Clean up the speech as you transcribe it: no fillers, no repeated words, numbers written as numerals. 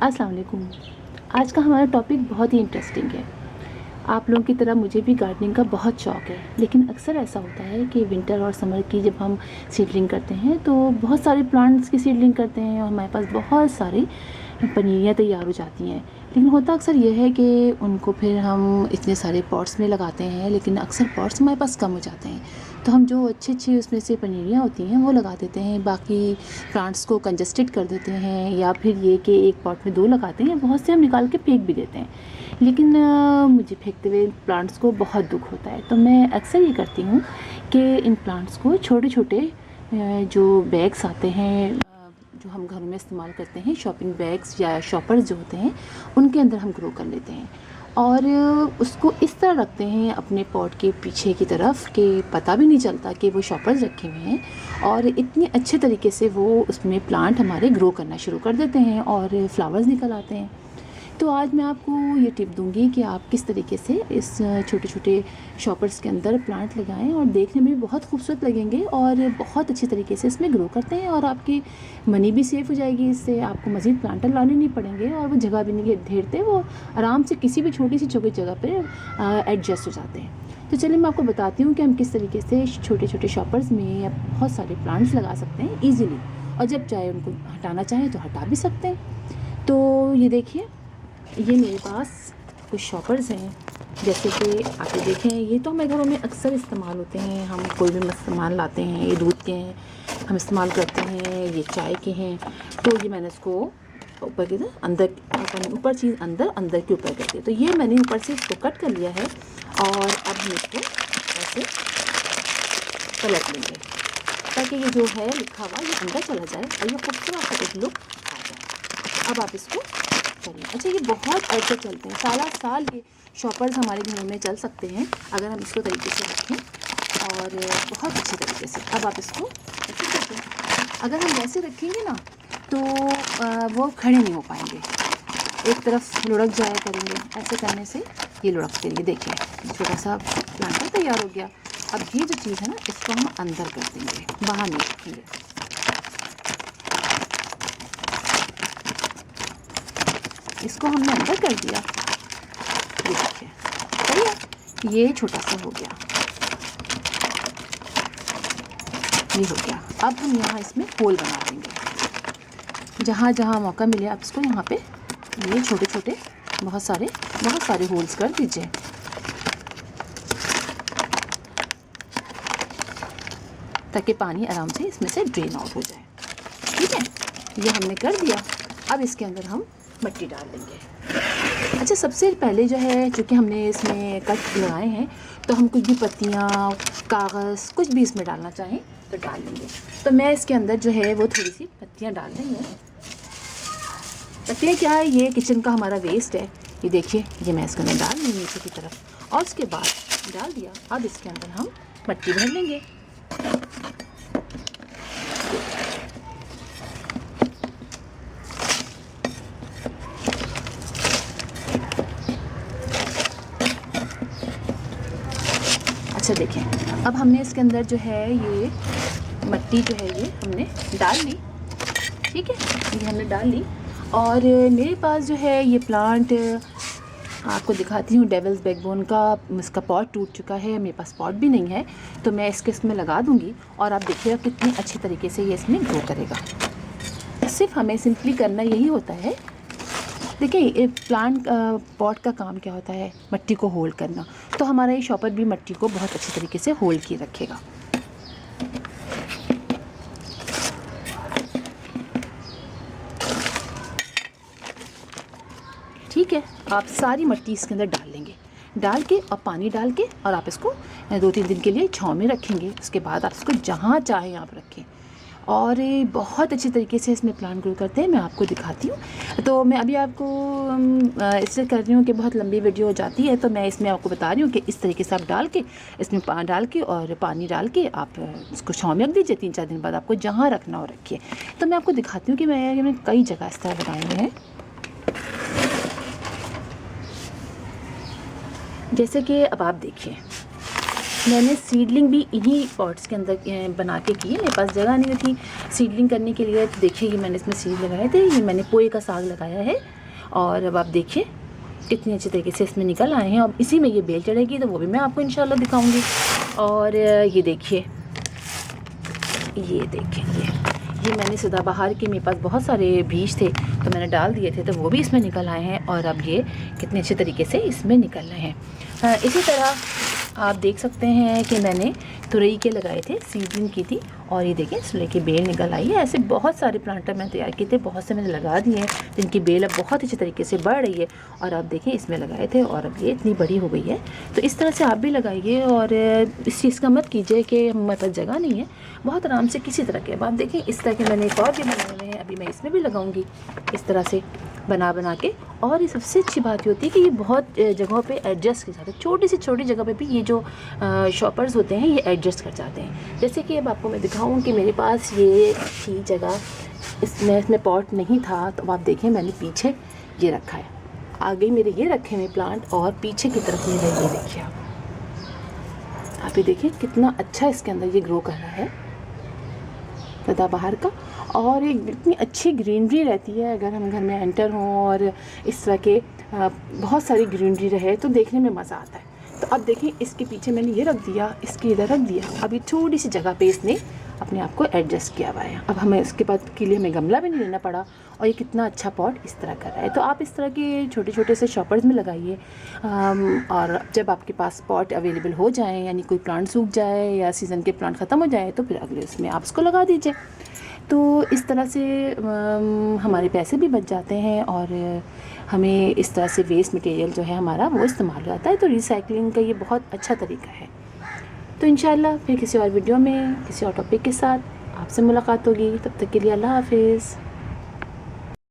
अस्सलाम वालेकुम। आज का हमारा टॉपिक बहुत ही इंटरेस्टिंग है। आप लोगों की तरह मुझे भी गार्डनिंग का बहुत शौक़ है, लेकिन अक्सर ऐसा होता है कि विंटर और समर की जब हम सीडलिंग करते हैं तो बहुत सारे प्लांट्स की सीडलिंग करते हैं और हमारे पास बहुत सारी पनीरियाँ तैयार हो जाती हैं। लेकिन होता अक्सर ये है कि उनको फिर हम इतने सारे पॉट्स में लगाते हैं, लेकिन अक्सर पॉट्स हमारे पास कम हो जाते हैं। तो हम जो अच्छी उसमें से पनीरियाँ होती हैं वो लगा देते हैं, बाकी प्लांट्स को कंजस्टेड कर देते हैं, या फिर ये कि एक पॉट में 2 लगाते हैं, बहुत से हम निकाल के फेंक भी देते हैं। लेकिन मुझे फेंकते हुए प्लांट्स को बहुत दुख होता है, तो मैं अक्सर ये करती हूँ कि इन प्लांट्स को छोटे-छोटे जो बैग्स आते हैं जो हम घरों में इस्तेमाल करते हैं, शॉपिंग बैग्स या शॉपर्स जो होते हैं, उनके अंदर हम ग्रो कर लेते हैं और उसको इस तरह रखते हैं अपने पॉट के पीछे की तरफ कि पता भी नहीं चलता कि वो शॉपर्स रखे हुए हैं, और इतने अच्छे तरीके से वो उसमें प्लांट हमारे ग्रो करना शुरू कर देते हैं और फ्लावर्स निकल आते हैं। तो आज मैं आपको ये टिप दूंगी कि आप किस तरीके से इस छोटे-छोटे शॉपर्स के अंदर प्लांट लगाएं और देखने में भी बहुत खूबसूरत लगेंगे और बहुत अच्छी तरीके से इसमें ग्रो करते हैं, और आपकी मनी भी सेफ़ हो जाएगी। इससे आपको मज़ीद प्लांटर लाने नहीं पड़ेंगे और वो जगह भी नहीं घेरते, वो आराम से किसी भी छोटी सी जगह पर एडजस्ट हो जाते हैं। तो चलिए मैं आपको बताती हूँ कि हम किस तरीके से छोटे-छोटे शॉपर्स में या बहुत सारे प्लांट्स लगा सकते हैं ईज़िली, और जब चाहे उनको हटाना चाहें तो हटा भी सकते हैं। तो ये देखिए, ये मेरे पास कुछ शॉपर्स हैं। जैसे कि आप ये देखें, ये तो हमारे घरों में अक्सर इस्तेमाल होते हैं। हम कोई भी सामान लाते हैं, ये दूध के हैं, हम इस्तेमाल करते हैं, ये चाय के हैं। तो ये मैंने इसको ऊपर के अंदर ऊपर चीज़ अंदर के ऊपर कर दिया। तो ये मैंने ऊपर से इसको कट कर लिया है और अब हम इसको ऐसे पलट लेंगे ताकि ये जो है लिखा हुआ ये अंदर चला जाए और ये खूबसूरत सा एक लुक आ जाए। अब आप इसको करिए। अच्छा, ये बहुत अरसे चलते हैं, साल ये शॉपर्स हमारे घरों में चल सकते हैं अगर हम इसको तरीके से रखें, और बहुत अच्छे तरीके से। अब आप इसको ऐसे रखें। अगर हम वैसे रखेंगे ना तो वो खड़े नहीं हो पाएंगे, एक तरफ लुढ़क जाया करेंगे। ऐसे करने से ये लुढ़कते हैं। देखिए, छोटा सा प्लांटर तैयार हो गया। अब ये जो चीज़ है ना, इसको हम अंदर कर देंगे, बाहर नहीं रखेंगे। इसको हमने अंदर कर दिया। ये देखिए, सही है, ये छोटा सा हो गया, ये हो गया। अब हम यहाँ इसमें होल बना देंगे। जहाँ जहाँ मौका मिले आप इसको यहाँ पे ये छोटे बहुत सारे होल्स कर दीजिए। ताकि पानी आराम से इसमें से ड्रेन आउट हो जाए। ठीक है, ये हमने कर दिया। अब इसके अंदर हम मिट्टी डाल देंगे। अच्छा, सबसे पहले जो है, चूँकि हमने इसमें कट लगाए हैं, तो हम कुछ भी पत्तियाँ, कागज़, कुछ भी इसमें डालना चाहें तो डाल लेंगे। तो मैं इसके अंदर जो है वो थोड़ी सी पत्तियाँ डाल रही हूँ। पत्तियाँ क्या है, ये किचन का हमारा वेस्ट है। ये देखिए, ये मैं इसके अंदर डाल रही हूँ नीचे की तरफ, और उसके बाद डाल दिया। अब इसके अंदर हम मिट्टी भर लेंगे। अच्छा देखें, अब हमने इसके अंदर जो है ये मिट्टी जो है ये हमने डाल ली। ठीक है, ये हमने डाल ली। और मेरे पास जो है ये प्लांट आपको दिखाती हूँ, डेविल्स बैकबोन का इसका पॉट टूट चुका है, मेरे पास पॉट भी नहीं है, तो मैं इसमें लगा दूँगी और आप देखिएगा कितनी अच्छी तरीके से ये इसमें ग्रो करेगा। सिर्फ हमें सिंपली करना यही होता है। देखिए, प्लांट पॉट का काम क्या होता है, मिट्टी को होल्ड करना। तो हमारा ये शॉपर भी मिट्टी को बहुत अच्छी तरीके से होल्ड किए रखेगा। ठीक है, आप सारी मिट्टी इसके अंदर डाल लेंगे, डाल के और पानी डाल के, और आप इसको 2-3 दिन के लिए छाँव में रखेंगे। उसके बाद आप इसको जहाँ चाहें आप रखें, और ये बहुत अच्छी तरीके से इसमें प्लांट ग्रो करते हैं। मैं आपको दिखाती हूँ। तो मैं अभी आपको इसलिए कर रही हूँ कि बहुत लंबी वीडियो हो जाती है, तो मैं इसमें आपको बता रही हूँ कि इस तरीके से आप डाल के, इसमें डाल के और पानी डाल के आप इसको छाँव में रख दीजिए। 3-4 दिन बाद आपको जहाँ रखना हो रखिए। तो मैं आपको दिखाती हूँ कि मैंने कई जगह इस तरह लगाए हुए हैं। जैसे कि अब आप देखिए, मैंने सीडलिंग भी इन्हीं पॉट्स के अंदर बना के की है। मेरे पास जगह नहीं थी सीडलिंग करने के लिए, तो देखिए ये मैंने इसमें सीड लगाए थे। ये मैंने पोए का साग लगाया है और अब आप देखिए कितनी अच्छी तरीके से इसमें निकल आए हैं। अब इसी में ये बेल चढ़ेगी तो वो भी मैं आपको इंशाल्लाह दिखाऊंगी। और ये देखिए, ये मैंने सदाबहार के, मेरे पास बहुत सारे बीज थे तो मैंने डाल दिए थे, तो वो भी इसमें निकल आए हैं और अब ये कितने अच्छे तरीके से इसमें निकल रहे हैं। इसी तरह आप देख सकते हैं कि मैंने तुरई के लगाए थे, सीडलिंग की थी, और ये देखें तुरई की बेल निकल आई है। ऐसे बहुत सारे प्लांटर मैंने तैयार किए थे, बहुत से मैंने लगा दिए हैं जिनकी बेल अब बहुत अच्छे तरीके से बढ़ रही है। और आप देखें इसमें लगाए थे और अब ये इतनी बड़ी हो गई है। तो इस तरह से आप भी लगाइए और इस चीज़ का मत कीजिए कि हमारे पास जगह नहीं है, बहुत आराम से किसी तरह के। अब आप देखें इस तरह के मैंने एक और भी बनाए हुए हैं, अभी मैं इसमें भी लगाऊंगी इस तरह से बना के। और ये सबसे अच्छी बात ये होती है कि ये बहुत जगहों पे एडजस्ट कर जाते हैं, छोटी से छोटी जगह पे भी ये जो शॉपर्स होते हैं ये एडजस्ट कर जाते हैं। जैसे कि अब आपको मैं दिखाऊं कि मेरे पास ये थी जगह, इसमें पॉट नहीं था, तो आप देखें मैंने पीछे ये रखा है, आगे मेरे ये रखे हुए प्लांट और पीछे की तरफ मेरा ये देखिए, आप ये देखिए कितना अच्छा इसके अंदर ये ग्रो कर रहा है सदाबहार का। और एक इतनी अच्छी ग्रीनरी रहती है अगर हम घर में एंटर हों और इस तरह के बहुत सारी ग्रीनरी रहे तो देखने में मज़ा आता है। तो अब देखें इसके पीछे मैंने ये रख दिया, इसके इधर रख दिया, अभी थोड़ी सी जगह पे इसने अपने आप को एडजस्ट किया हुआ है। अब हमें इसके बाद के लिए हमें गमला भी नहीं लेना पड़ा और ये कितना अच्छा पॉट इस तरह कर रहा है। तो आप इस तरह के छोटे छोटे से शॉपर्स में लगाइए और जब आपके पास पॉट अवेलेबल हो जाए, यानी कोई प्लांट सूख जाए या सीज़न के प्लांट ख़त्म हो जाए, तो फिर अगले उसमें आप उसको लगा दीजिए। तो इस तरह से हमारे पैसे भी बच जाते हैं और हमें इस तरह से वेस्ट मटेरियल जो है हमारा वो इस्तेमाल हो जाता है। तो रिसाइकलिंग का ये बहुत अच्छा तरीका है। तो इंशाल्लाह फिर किसी और वीडियो में किसी और टॉपिक के साथ आपसे मुलाकात होगी। तब तक के लिए अल्लाह हाफिज़।